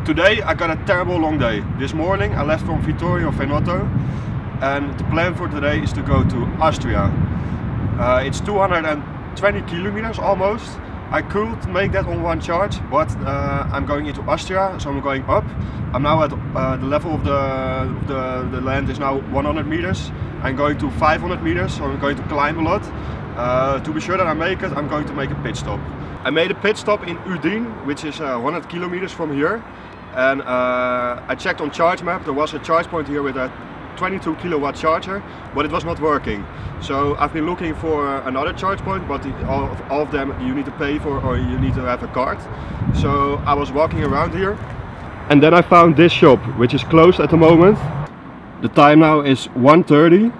Today I got a terrible long day. This morning I left from Vittorio Veneto and the plan for today is to go to Austria. It's 220 kilometers almost. I could make that on one charge, but I'm going into Austria, so I'm going up. I'm now at the level of the land is now 100 meters. I'm going to 500 meters, so I'm going to climb a lot. To be sure that I make it, I'm going to make a pit stop. I made a pit stop in Udine, which is 100 kilometers from here. And I checked on charge map, there was a charge point here with a 22 kilowatt charger, but it was not working. So I've been looking for another charge point, but all of them you need to pay for or you need to have a card. So I was walking around here and then I found this shop, which is closed at the moment. The time now is 1:30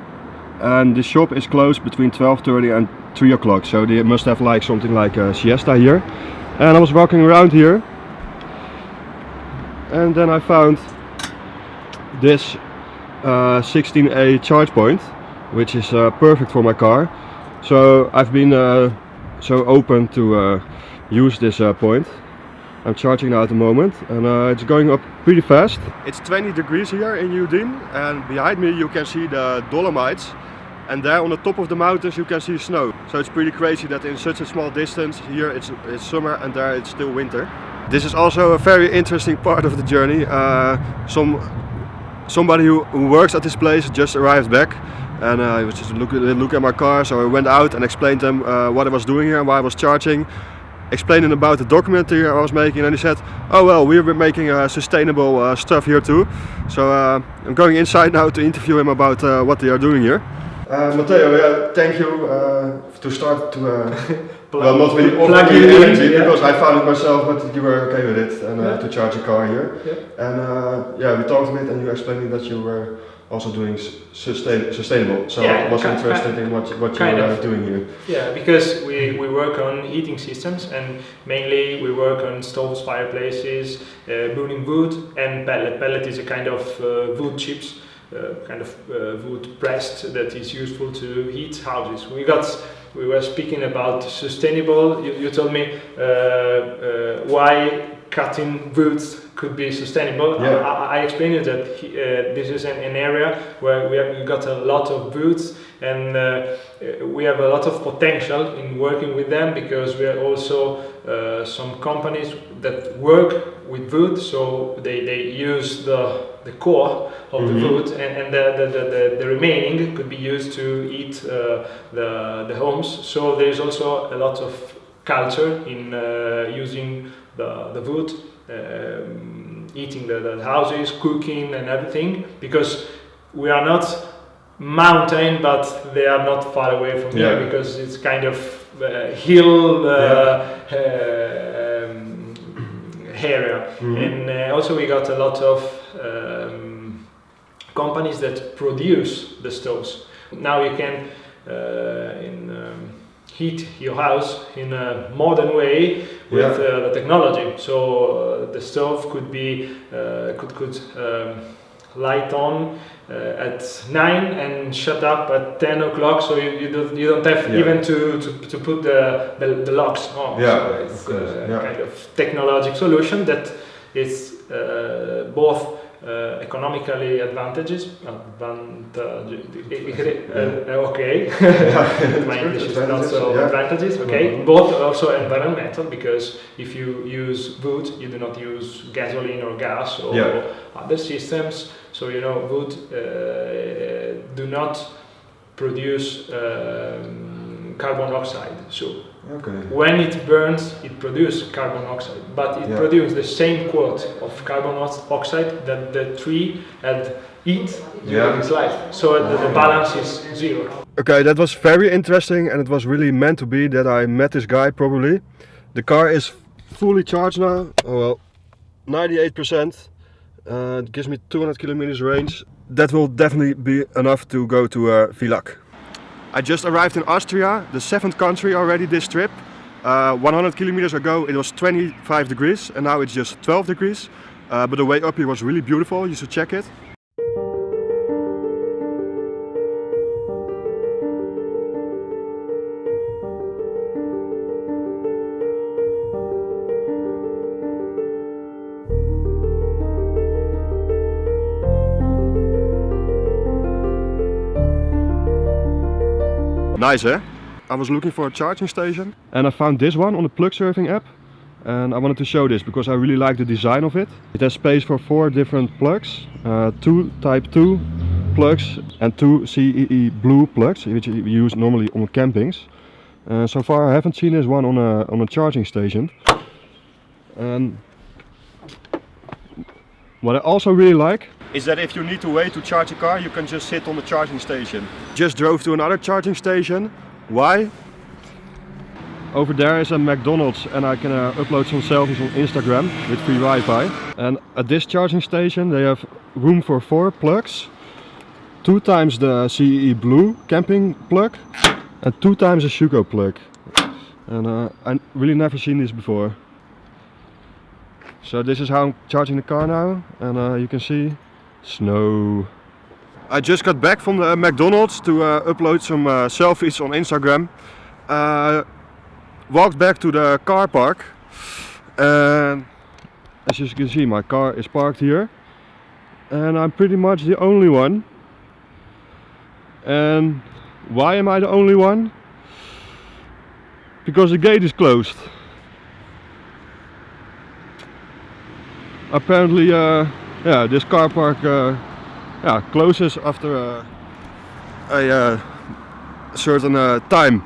and the shop is closed between 12:30 and 3 o'clock, so they must have like something like a siesta here. And I was walking around here and then I found this 16A charge point, which is perfect for my car. So I've been so open to use this point. I'm charging now at the moment and it's going up pretty fast. It's 20 degrees here in Udine and behind me you can see the Dolomites, and there on the top of the mountains you can see snow. So it's pretty crazy that in such a small distance here it's summer and there it's still winter. This is also a very interesting part of the journey. Somebody who works at this place just arrived back and I was just look at my car, so I went out and explained them what I was doing here and why I was charging, explaining about the documentary I was making, and he said, oh well, we're making sustainable stuff here too. So I'm going inside now to interview him about what they are doing here. Matteo, thank you to start to well, not really offer me energy because I found it myself, but you were okay with it and to charge a car here. Yeah. And yeah, we talked a bit and you explained that you were also doing sustainable. So I was interested in what you are doing here. Yeah, because we work on heating systems and mainly we work on stoves, fireplaces, burning wood and pellet. Pellet is a kind of wood chips. Wood pressed that is useful to heat houses. We were speaking about sustainable. You told me why cutting woods could be sustainable. Yeah. I explained that this is an area where we got a lot of woods and we have a lot of potential in working with them because we are also some companies that work with wood, so they use the core of the wood and the remaining could be used to heat the homes. So there is also a lot of culture in using the wood, eating the houses, cooking and everything, because we are not mountain, but they are not far away from here because it's kind of hill area. And also we got a lot of companies that produce the stoves. Now you can heat your house in a modern way with the technology. So the stove could be could light on at 9 and shut up at 10 o'clock, so you don't have even to put the locks on. So it's kind of technological solution that is both economically advantages. Okay, my English is not so advantages. Okay, both also environmental, because if you use wood, you do not use gasoline or gas or other systems. So you know, wood do not produce carbon dioxide. So when it burns, it produces carbon dioxide, but it produces the same quantity of carbon dioxide that the tree had eat during its life. So the balance is zero. Okay, that was very interesting, and it was really meant to be that I met this guy probably. The car is fully charged now. Oh well, 98%. It gives me 200 kilometers range. That will definitely be enough to go to Villach. I just arrived in Austria, the 7th country already this trip. 100 kilometers ago it was 25 degrees and now it's just 12 degrees. But the way up here was really beautiful, you should check it. Nice, eh? I was looking for a charging station and I found this one on the plug surfing app. And I wanted to show this because I really like the design of it. It has space for 4 different plugs, 2 Type 2 plugs and 2 CEE blue plugs, which you use normally on campings. So far I haven't seen this one on a charging station. And what I also really like is that if you need to wait to charge a car, you can just sit on the charging station. Just drove to another charging station. Why? Over there is a McDonald's and I can upload some selfies on Instagram with free Wi-Fi. And at this charging station they have room for 4 plugs. 2 times the CEE blue camping plug and 2 times a Shuko plug. And I really never seen this before. So this is how I'm charging the car now, and you can see snow. I just got back from the McDonald's to upload some selfies on Instagram. Walked back to the car park, and as you can see my car is parked here. And I'm pretty much the only one. And why am I the only one? Because the gate is closed. Apparently, this car park closes after a certain time.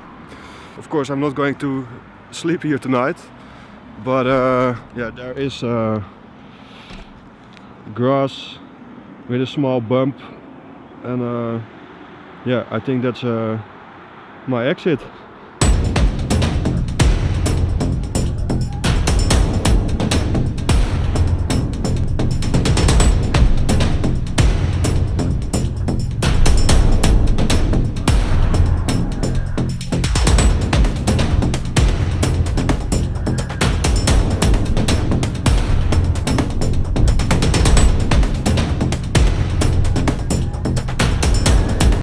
Of course, I'm not going to sleep here tonight, but there is grass with a small bump, and I think that's my exit.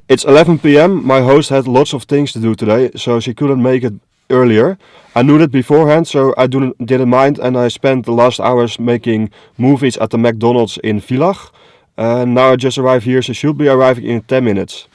It's 11 PM, my host had lots of things to do today, so she couldn't make it earlier. I knew that beforehand, so I didn't mind, and I spent the last hours making movies at the McDonald's in Villach. And now I just arrived here, so she should be arriving in 10 minutes.